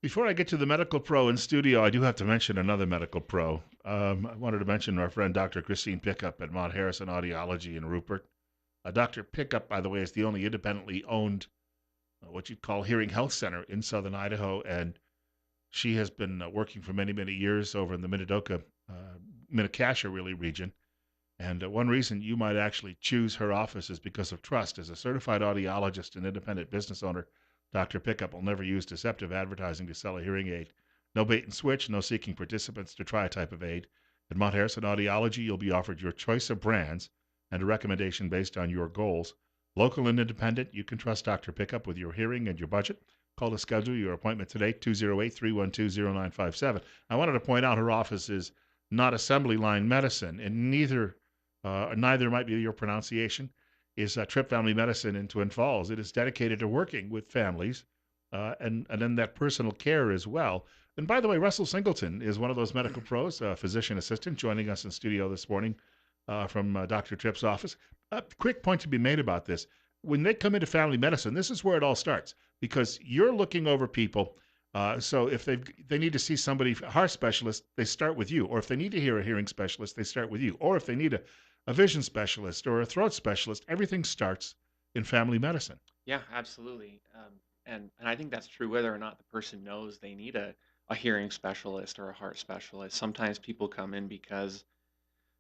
Before I get to the medical pro in studio, I do have to mention another medical pro. I wanted to mention our friend Dr. Christine Pickup at Mount Harrison Audiology in Rupert. Dr. Pickup, by the way, is the only independently owned, what you'd call hearing health center in southern Idaho, and she has been working for many, many years over in the Mini-Cassia really region. And one reason you might actually choose her office is because of trust. As a certified audiologist and independent business owner, Dr. Pickup will never use deceptive advertising to sell a hearing aid. No bait and switch, no seeking participants to try a type of aid. At Mount Harrison Audiology, you'll be offered your choice of brands and a recommendation based on your goals. Local and independent, you can trust Dr. Pickup with your hearing and your budget. Call to schedule your appointment today, 208-312-0957. I wanted to point out her office is not assembly line medicine, and neither might be your pronunciation, is Trip Family Medicine in Twin Falls. It is dedicated to working with families and then that personal care as well. And by the way, Russell Singleton is one of those medical pros, a physician assistant, joining us in studio this morning from Dr. Tripp's office. A quick point to be made about this. When they come into family medicine, this is where it all starts because you're looking over people. So if they need to see somebody, a heart specialist, they start with you. Or if they need to hear a hearing specialist, they start with you. Or if they need a vision specialist or a throat specialist, everything starts in family medicine. Yeah, absolutely. And I think that's true whether or not the person knows they need a hearing specialist or a heart specialist. Sometimes people come in because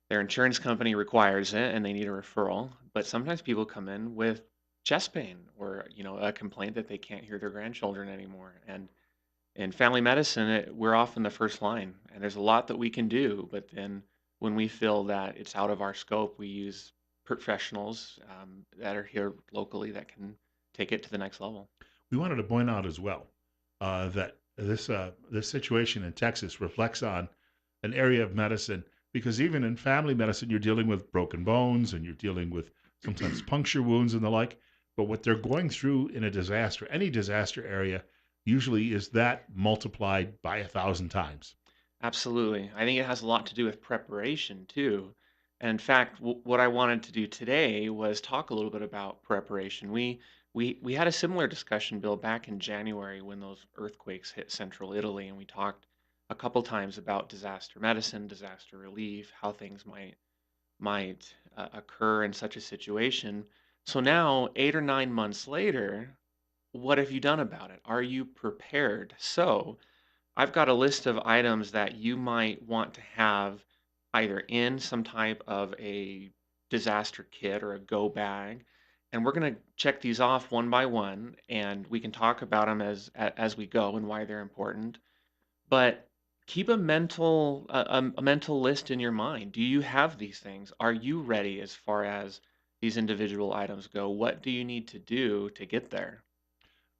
their insurance company requires it and they need a referral. But sometimes people come in with chest pain or, a complaint that they can't hear their grandchildren anymore. And in family medicine, we're often the first line, and there's a lot that we can do. But then when we feel that it's out of our scope, we use professionals that are here locally that can take it to the next level. We wanted to point out as well that this situation in Texas reflects on an area of medicine because even in family medicine, you're dealing with broken bones and you're dealing with sometimes puncture wounds and the like. But what they're going through in a disaster, any disaster area, usually is that multiplied by 1,000 times. Absolutely. I think it has a lot to do with preparation too. And in fact, what I wanted to do today was talk a little bit about preparation. We had a similar discussion, Bill, back in January when those earthquakes hit central Italy, and we talked a couple times about disaster medicine, disaster relief, how things might occur in such a situation. So now, 8 or 9 months later, what have you done about it? Are you prepared? So I've got a list of items that you might want to have either in some type of a disaster kit or a go bag. And we're going to check these off one by one and we can talk about them as we go and why they're important. But keep a mental list in your mind. Do you have these things? Are you ready as far as these individual items go? What do you need to do to get there?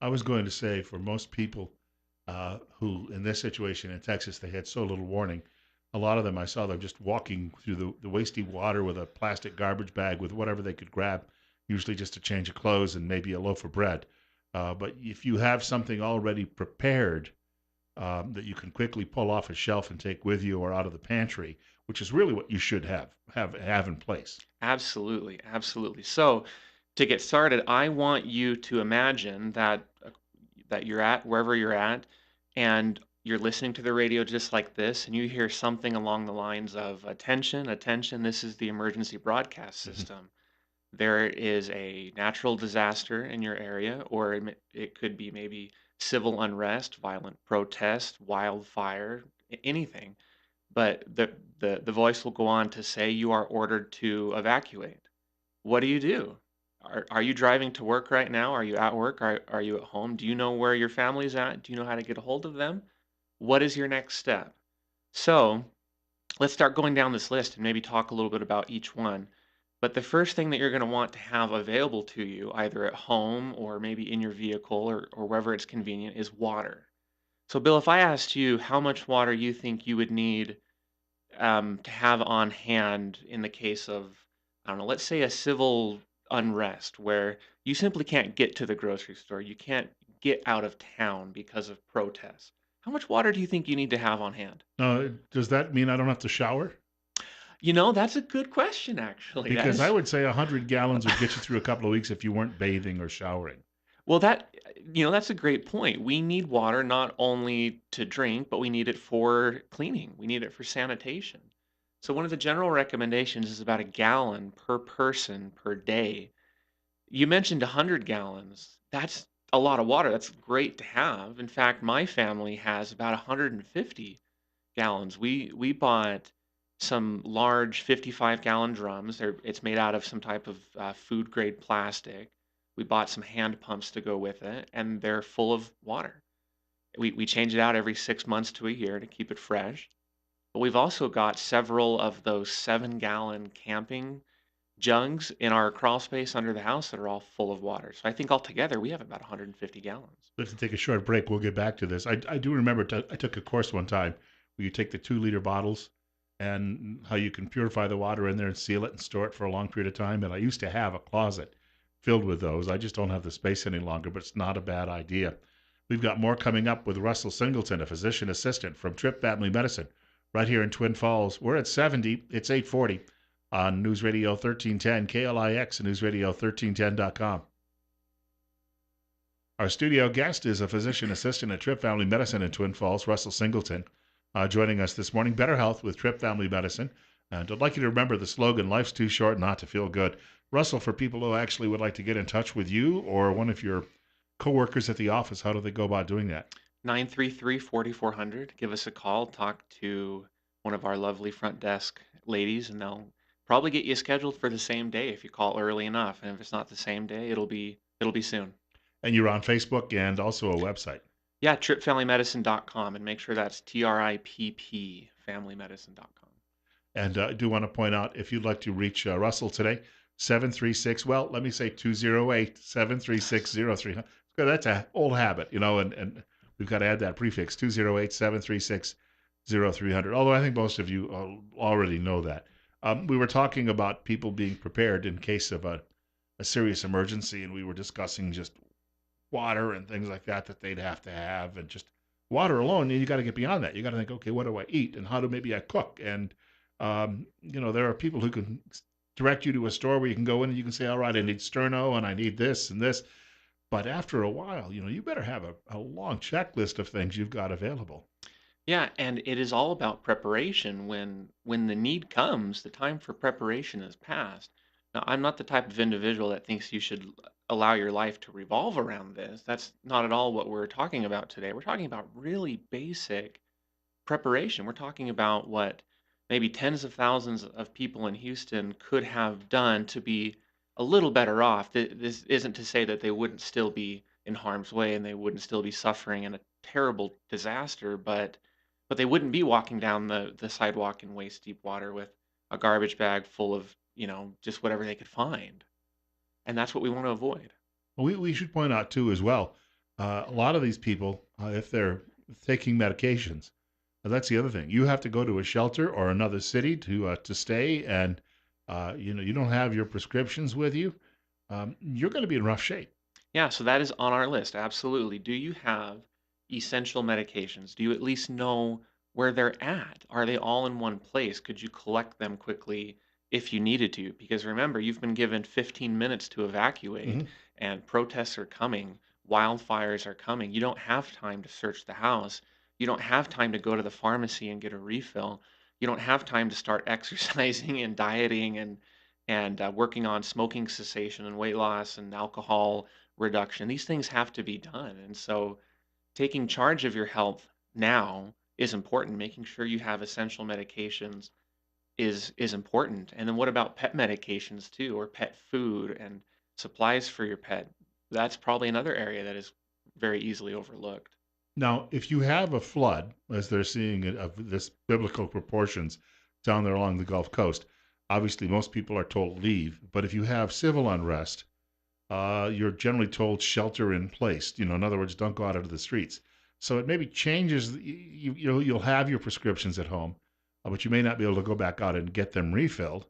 I was going to say for most people who, in this situation in Texas, they had so little warning. A lot of them, I saw them just walking through the wasty water with a plastic garbage bag with whatever they could grab, usually just a change of clothes and maybe a loaf of bread. But if you have something already prepared that you can quickly pull off a shelf and take with you or out of the pantry, which is really what you should have in place. Absolutely, absolutely. So, to get started, I want you to imagine that you're at wherever you're at, and you're listening to the radio just like this, and you hear something along the lines of "Attention, attention! This is the emergency broadcast Mhm. system." There is a natural disaster in your area, or it could be maybe civil unrest, violent protest, wildfire, anything. But the voice will go on to say you are ordered to evacuate. What do you do? Are you driving to work right now? Are you at work? Are you at home? Do you know where your family's at? Do you know how to get a hold of them? What is your next step? So let's start going down this list and maybe talk a little bit about each one. But the first thing that you're going to want to have available to you, either at home or maybe in your vehicle or wherever it's convenient, is water. So, Bill, if I asked you how much water you think you would need to have on hand in the case of, I don't know, let's say a civil unrest where you simply can't get to the grocery store, you can't get out of town because of protests. How much water do you think you need to have on hand? Does that mean I don't have to shower? That's a good question, actually. That Because I is, would say 100 gallons would get you through a couple of weeks if you weren't bathing or showering. Well, that's a great point. We need water not only to drink, but we need it for cleaning. We need it for sanitation. So one of the general recommendations is about a gallon per person per day. You mentioned 100 gallons. That's a lot of water. That's great to have. In fact, my family has about 150 gallons. We bought some large 55-gallon drums. It's made out of some type of food grade plastic. We bought some hand pumps to go with it, and they're full of water. We change it out every 6 months to a year to keep it fresh. But we've also got several of those 7-gallon camping jugs in our crawl space under the house that are all full of water. So I think altogether we have about 150 gallons. We have to take a short break. We'll get back to this. I do remember I took a course one time where you take the 2 liter bottles and how you can purify the water in there and seal it and store it for a long period of time. And I used to have a closet filled with those. I just don't have the space any longer, but it's not a bad idea. We've got more coming up with Russell Singleton, a physician assistant from Trip Family Medicine, right here in Twin Falls. We're at 70. It's 840 on News Radio 1310, KLIX, and News Radio 1310.com. Our studio guest is a physician assistant at Trip Family Medicine in Twin Falls, Russell Singleton, joining us this morning. Better health with Trip Family Medicine. And I'd like you to remember the slogan, life's too short not to feel good. Russell, for people who actually would like to get in touch with you or one of your coworkers at the office, how do they go about doing that? 933-4400. Give us a call. Talk to one of our lovely front desk ladies, and they'll probably get you scheduled for the same day if you call early enough. And if it's not the same day, it'll be soon. And you're on Facebook and also a website. Yeah, tripfamilymedicine.com, and make sure that's TRIPP familymedicine.com. And I do want to point out if you'd like to reach Russell today, 736, well, let me say 208 736 0300. That's an old habit, and we've got to add that prefix 208 736 0300. Although I think most of you already know that. We were talking about people being prepared in case of a serious emergency, and we were discussing just water and things like that they'd have to have, and just water alone. And you got to get beyond that. You got to think, okay, what do I eat, and how do maybe I cook? And there are people who can direct you to a store where you can go in and you can say, all right, I need sterno and I need this and this. But after a while, you better have a long checklist of things you've got available. Yeah, and it is all about preparation. When the need comes, the time for preparation is past. Now, I'm not the type of individual that thinks you should allow your life to revolve around this. That's not at all what we're talking about today. We're talking about really basic preparation. We're talking about what maybe tens of thousands of people in Houston could have done to be a little better off. This isn't to say that they wouldn't still be in harm's way and they wouldn't still be suffering in a terrible disaster, but they wouldn't be walking down the sidewalk in waist deep water with a garbage bag full of, just whatever they could find. And that's what we want to avoid. We should point out too as well, a lot of these people, if they're taking medications, that's the other thing. You have to go to a shelter or another city to stay, and you don't have your prescriptions with you. You're going to be in rough shape. Yeah, so that is on our list. Absolutely. Do you have essential medications? Do you at least know where they're at? Are they all in one place? Could you collect them quickly if you needed to? Because remember, you've been given 15 minutes to evacuate, Hmm. and protests are coming, wildfires are coming. You don't have time to search the house. You don't have time to go to the pharmacy and get a refill. You don't have time to start exercising and dieting and working on smoking cessation and weight loss and alcohol reduction. These things have to be done. And so taking charge of your health now is important. Making sure you have essential medications is important. And then what about pet medications too, or pet food and supplies for your pet? That's probably another area that is very easily overlooked. Now, if you have a flood, as they're seeing it of this biblical proportions down there along the Gulf Coast, obviously most people are told leave. But if you have civil unrest, you're generally told shelter in place. In other words, don't go out into the streets. So it maybe changes. You'll have your prescriptions at home, but you may not be able to go back out and get them refilled.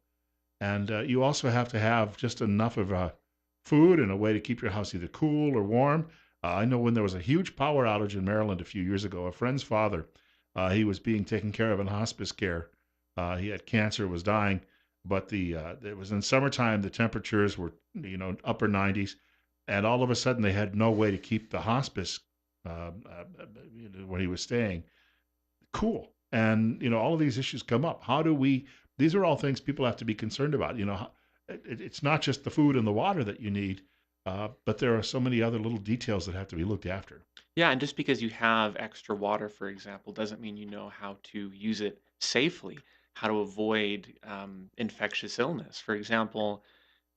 And you also have to have just enough of food and a way to keep your house either cool or warm. I know when there was a huge power outage in Maryland a few years ago, a friend's father, he was being taken care of in hospice care. He had cancer, was dying, but it was in summertime. The temperatures were upper 90s. and all of a sudden they had no way to keep the hospice where he was staying cool. And all of these issues come up. How do we? These are all things people have to be concerned about. It's not just the food and the water that you need, but there are so many other little details that have to be looked after. Yeah, and just because you have extra water, for example, doesn't mean you know how to use it safely, how to avoid infectious illness. For example,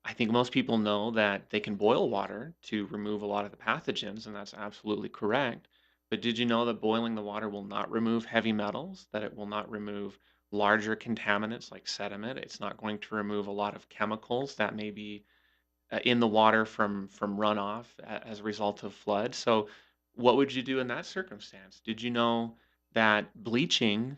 I think most people know that they can boil water to remove a lot of the pathogens, and that's absolutely correct. But did you know that boiling the water will not remove heavy metals, that it will not remove larger contaminants like sediment? It's not going to remove a lot of chemicals that may be in the water from runoff as a result of flood. So, what would you do in that circumstance? Did you know that bleaching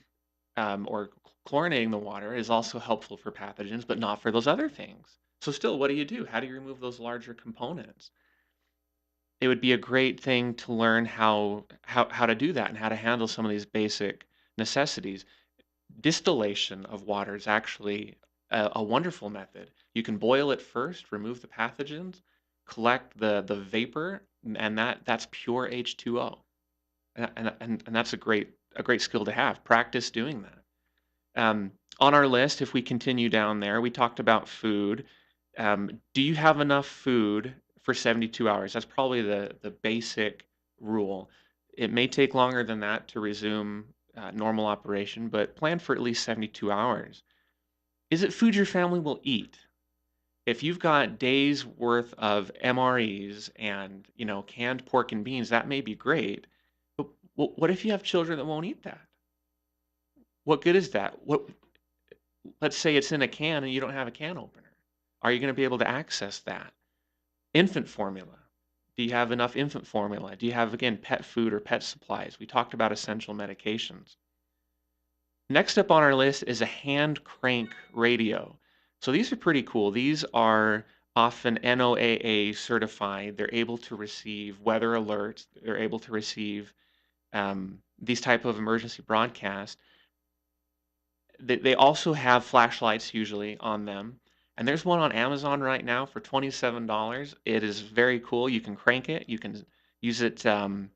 or chlorinating the water is also helpful for pathogens, but not for those other things? So, still, what do you do? How do you remove those larger components? It would be a great thing to learn how to do that and how to handle some of these basic necessities. Distillation of water is actually a wonderful method. You can boil it first, remove the pathogens, collect the vapor, and that's pure H2O. And that's a great skill to have. Practice doing that. On our list, if we continue down there, we talked about food. Do you have enough food for 72 hours? That's probably the basic rule. It may take longer than that to resume normal operation, but plan for at least 72 hours. Is it food your family will eat? If you've got days worth of MREs and canned pork and beans, that may be great. But what if you have children that won't eat that? What good is that? Let's say it's in a can and you don't have a can opener. Are you going to be able to access that? Infant formula. Do you have enough infant formula? Do you have, again, pet food or pet supplies? We talked about essential medications. Next up on our list is a hand crank radio. So these are pretty cool. These are often NOAA certified. They're able to receive weather alerts. They're able to receive these type of emergency broadcasts. They also have flashlights usually on them. And there's one on Amazon right now for $27. It is very cool. You can crank it. You can use it to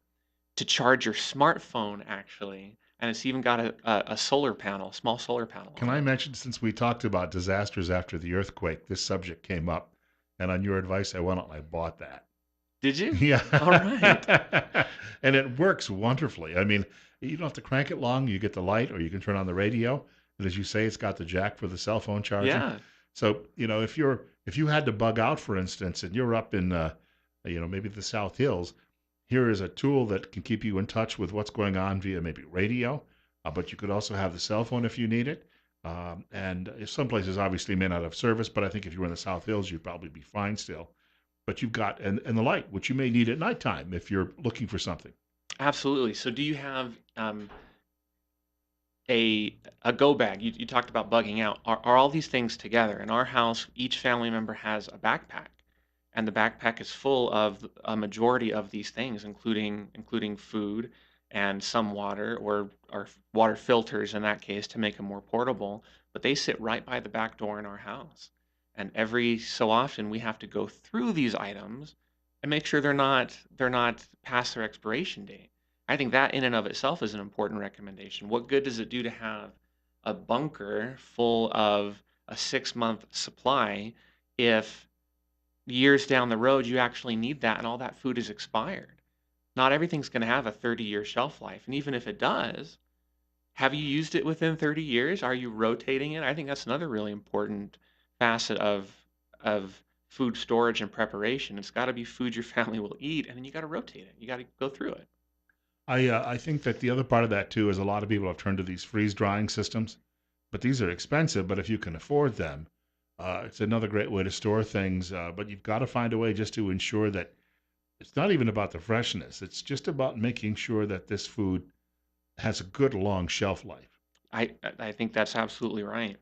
charge your smartphone, actually. And it's even got a solar panel, small solar panel Can on I it. mention, since we talked about disasters after the earthquake, this subject came up, and on your advice, I went out and I bought that. Did you? Yeah. All right. And it works wonderfully. I mean, you don't have to crank it long. You get the light, or you can turn on the radio. And as you say, it's got the jack for the cell phone charging. Yeah. So, if you had to bug out, for instance, and you're up in maybe the South Hills, here is a tool that can keep you in touch with what's going on via maybe radio, but you could also have the cell phone if you need it. And some places obviously may not have service, but I think if you were in the South Hills, you'd probably be fine still. But you've got and the light, which you may need at nighttime if you're looking for something. Absolutely. So do you have a go bag? You talked about bugging out. Are all these things together? In our house, each family member has a backpack, and the backpack is full of a majority of these things, including food and some water or water filters in that case to make them more portable. But they sit right by the back door in our house, and every so often we have to go through these items and make sure they're not past their expiration date. I think that in and of itself is an important recommendation. What good does it do to have a bunker full of a 6-month supply if years down the road you actually need that and all that food is expired? Not everything's going to have a 30-year shelf life. And even if it does, have you used it within 30 years? Are you rotating it? I think that's another really important facet of food storage and preparation. It's got to be food your family will eat, and then you got to rotate it. You got to go through it. I think that the other part of that too is a lot of people have turned to these freeze drying systems, but these are expensive. But if you can afford them, it's another great way to store things. But you've got to find a way just to ensure that it's not even about the freshness. It's just about making sure that this food has a good long shelf life. I think that's absolutely right.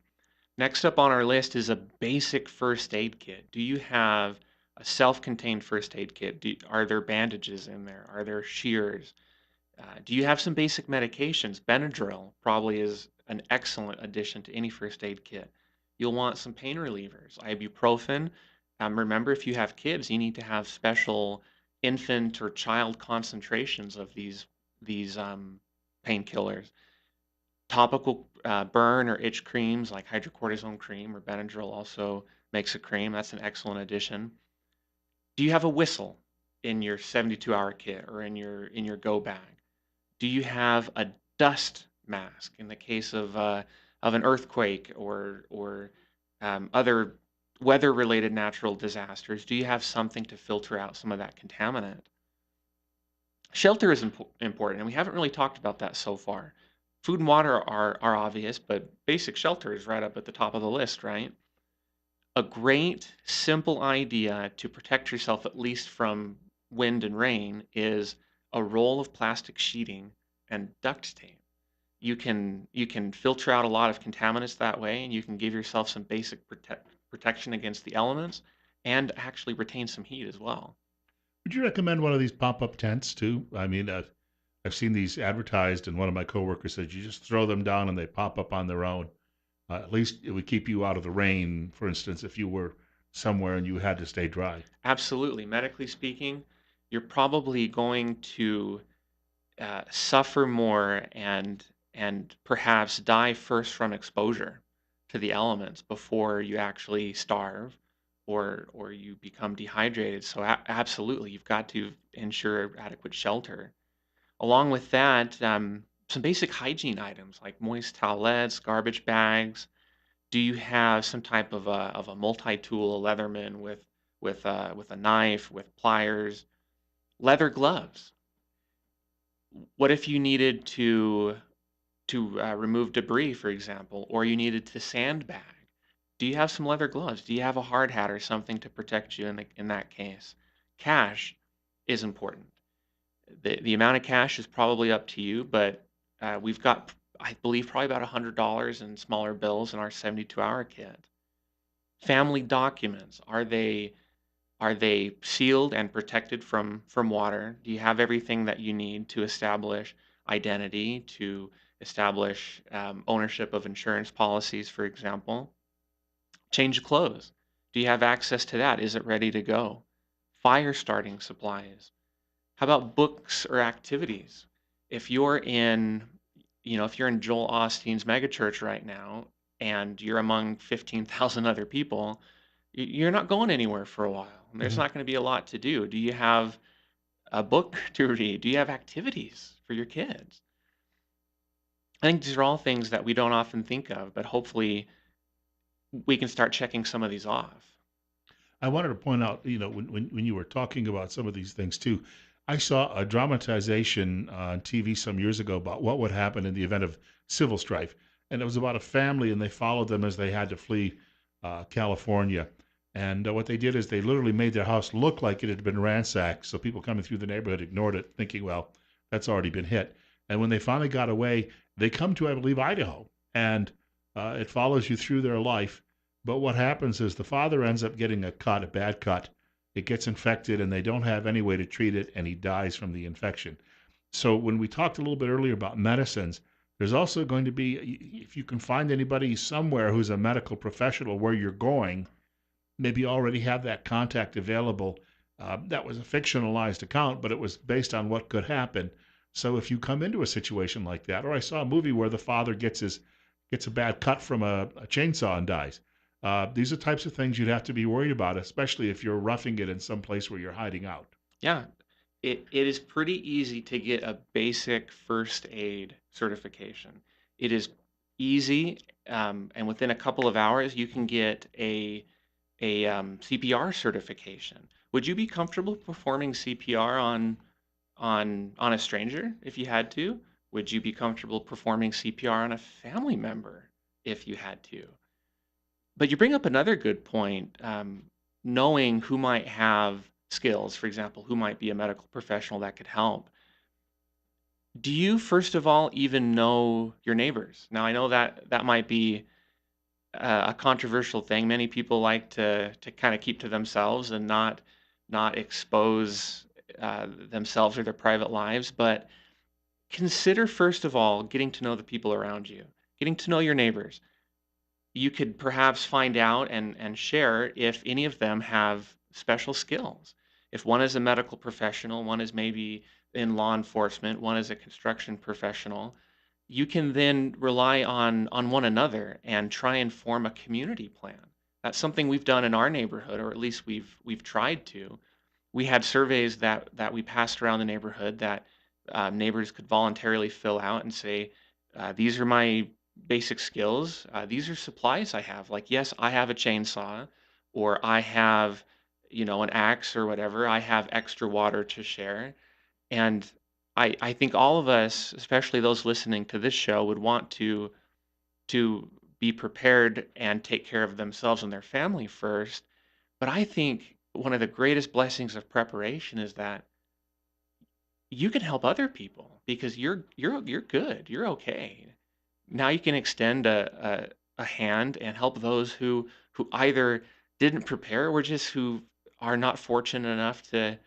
Next up on our list is a basic first aid kit. Do you have a self-contained first aid kit? Are there bandages in there? Are there shears? Do you have some basic medications? Benadryl probably is an excellent addition to any first aid kit. You'll want some pain relievers, ibuprofen. Remember, if you have kids, you need to have special infant or child concentrations of these painkillers. Topical burn or itch creams like hydrocortisone cream or Benadryl also makes a cream. That's an excellent addition. Do you have a whistle in your 72-hour kit or in your go bag? Do you have a dust mask in the case of an earthquake or other weather-related natural disasters? Do you have something to filter out some of that contaminant? Shelter is important, and we haven't really talked about that so far. Food and water are obvious, but basic shelter is right up at the top of the list, right? A great simple idea to protect yourself at least from wind and rain is a roll of plastic sheeting and duct tape. You can filter out a lot of contaminants that way, and you can give yourself some basic protection against the elements and actually retain some heat as well. Would you recommend one of these pop-up tents too? I mean, I've seen these advertised, and one of my coworkers said you just throw them down and they pop up on their own. At least it would keep you out of the rain, for instance, if you were somewhere and you had to stay dry. Absolutely. Medically speaking, you're probably going to suffer more and perhaps die first from exposure to the elements before you actually starve or you become dehydrated. So absolutely, you've got to ensure adequate shelter. Along with that, some basic hygiene items like moist towelettes, garbage bags. Do you have some type of a multi-tool, a Leatherman with a knife, with pliers, leather gloves? What if you needed to remove debris, for example, or you needed to sandbag? Do you have some leather gloves? Do you have a hard hat or something to protect you in that case? Cash is important. The amount of cash is probably up to you, but we've got, I believe, probably about $100 in smaller bills in our 72-hour kit. Family documents, are they sealed and protected from water? Do you have everything that you need to establish identity, to establish ownership of insurance policies, for example? Change clothes. Do you have access to that? Is it ready to go? Fire starting supplies. How about books or activities? If you're in, if you're in Joel Osteen's megachurch right now and you're among 15,000 other people, you're not going anywhere for a while. There's Mhm. not going to be a lot to do. Do you have a book to read? Do you have activities for your kids? I think these are all things that we don't often think of, but hopefully we can start checking some of these off. I wanted to point out, when you were talking about some of these things too, I saw a dramatization on TV some years ago about what would happen in the event of civil strife. And it was about a family, and they followed them as they had to flee California. And what they did is they literally made their house look like it had been ransacked. So people coming through the neighborhood ignored it, thinking, well, that's already been hit. And when they finally got away, they come to, I believe, Idaho. And it follows you through their life, but what happens is the father ends up getting a cut, a bad cut. It gets infected, and they don't have any way to treat it, and he dies from the infection. So when we talked a little bit earlier about medicines, there's also going to be, if you can find anybody somewhere who's a medical professional where you're going, maybe already have that contact available. That was a fictionalized account, but it was based on what could happen. So if you come into a situation like that, or I saw a movie where the father gets a bad cut from a chainsaw and dies. These are types of things you'd have to be worried about, especially if you're roughing it in some place where you're hiding out. Yeah, it is pretty easy to get a basic first aid certification. It is easy, and within a couple of hours, you can get a CPR certification. Would you be comfortable performing CPR on a stranger if you had to? Would you be comfortable performing CPR on a family member if you had to? But you bring up another good point, knowing who might have skills, for example, who might be a medical professional that could help. Do you, first of all, even know your neighbors? Now, I know that that might be a controversial thing. Many people like to kind of keep to themselves and not expose themselves or their private lives. But consider first of all getting to know the people around you, getting to know your neighbors. you could perhaps find out and share if any of them have special skills. If one is a medical professional, one is maybe in law enforcement, one is a construction professional, you can then rely on one another and try and form a community plan. That's something we've done in our neighborhood, or at least we've tried to. We had surveys that we passed around the neighborhood that neighbors could voluntarily fill out and say, "These are my basic skills. These are supplies I have. Like, yes, I have a chainsaw, or I have, an axe or whatever. I have extra water to share." And I think all of us, especially those listening to this show, would want to be prepared and take care of themselves and their family first. But I think one of the greatest blessings of preparation is that you can help other people because you're good. You're okay. Now you can extend a hand and help those who either didn't prepare or just who are not fortunate enough to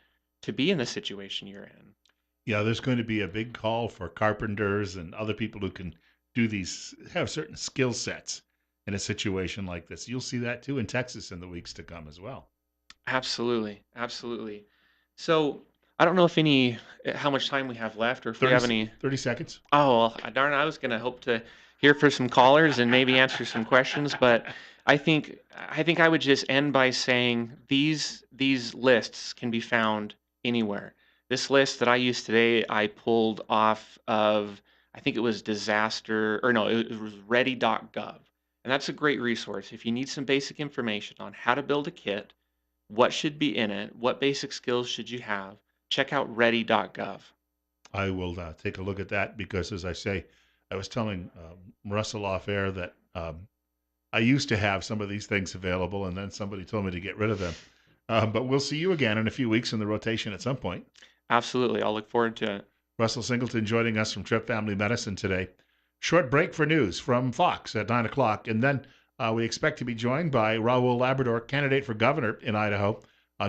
be in the situation you're in. Yeah, there's going to be a big call for carpenters and other people who can do these, have certain skill sets in a situation like this. You'll see that too in Texas in the weeks to come as well. Absolutely, absolutely. So I don't know if any how much time we have left or if we 30, have any. 30 seconds. Oh, well, darn, I was gonna hope to hear for some callers and maybe answer some questions, but I think I would just end by saying these lists can be found anywhere. This list that I used today, I pulled off of I think it was disaster or no, it was ready.gov. And that's a great resource if you need some basic information on how to build a kit, what should be in it, what basic skills should you have. Check out ready.gov. I will take a look at that because, as I say, I was telling Russell off air that I used to have some of these things available, and then somebody told me to get rid of them. But we'll see you again in a few weeks in the rotation at some point. Absolutely. I'll look forward to it. Russell Singleton joining us from Trip Family Medicine today. Short break for news from Fox at 9 o'clock. And then we expect to be joined by Raul Labrador, candidate for governor in Idaho,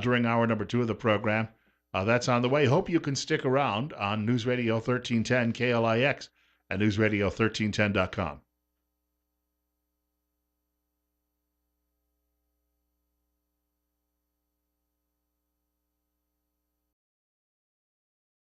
during hour number 2 of the program. That's on the way. Hope you can stick around on News Radio 1310 KLIX and newsradio1310.com.